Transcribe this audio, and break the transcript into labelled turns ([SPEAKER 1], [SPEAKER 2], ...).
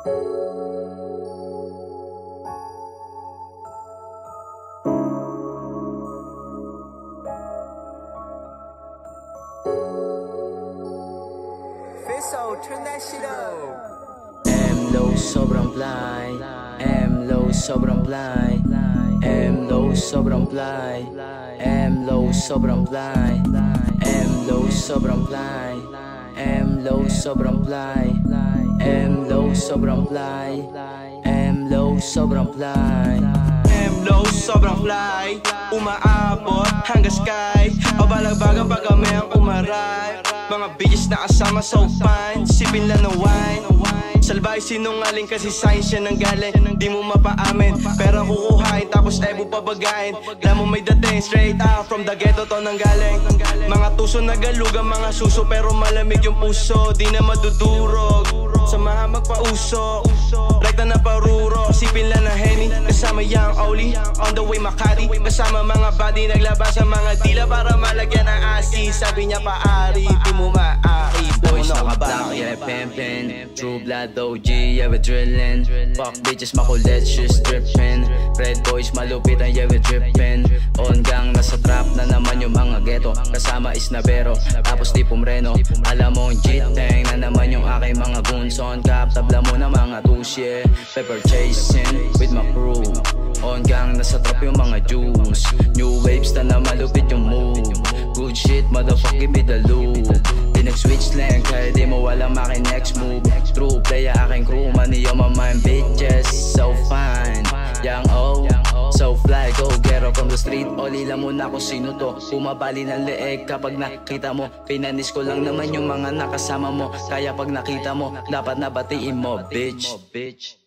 [SPEAKER 1] So turn that shit up.
[SPEAKER 2] M-Low sobrang fly, M-Low sobrang fly, M-Low sobrang fly, M-Low sobrang fly, M-Low sobrang fly, M-Low sobrang fly, M-Low sobrang fly, M-Low sobrang fly,
[SPEAKER 3] M-Low sobrang fly, umaabot hanggang sky. Pabalagbagan pag kami ang umaray. Mga bitches na kasama so fine, sipin lang ng wine. Salbay sinungaling kasi science yan ang galing. Di mo mapaamin, pero kukuhain tapos ebo pabagain. Alam mo may dating, straight out from the ghetto to nang galing. Mga tuso nagalugan, mga suso pero malamig yung puso. Di na madudurog, samahan magpausok. Rekta na paruro, sipin lang ng Henny. Kasama Young Oli, on the way Makati. Kasama mga body, naglabas ang mga dila para malagyan ng asi. Sabi niya paari, di mo maaari.
[SPEAKER 2] boys naka-black, yeah, pimpin'. True blood OG, yeah, we drillin'. Fuck bitches, makulit, she's drippin'. Red boys, malupitan, yeah, we drippin'. On gang, nasa trap na naman yung mga ghetto. Kasama is Navero, tapos di Pumreno. Alam mo yung jiteng na naman yung aking mga goons. On cap, tabla mo na mga tusye. Pepper chasing with my crew. On gang, nasa trap yung mga juice. New waves na malupit yung move. Good shit, motherfucker, give me the loot. Pinag-switch lang, kaya di mo walang makin next move. True play aking crew, money on my mind, bitches. So fine, young O, so fly. Go get up from the street, oli lang muna kung sino to. Bumabali ng leeg kapag nakita mo. Pinanis ko lang naman yung mga nakasama mo. Kaya pag nakita mo, dapat nabatiin mo, bitch.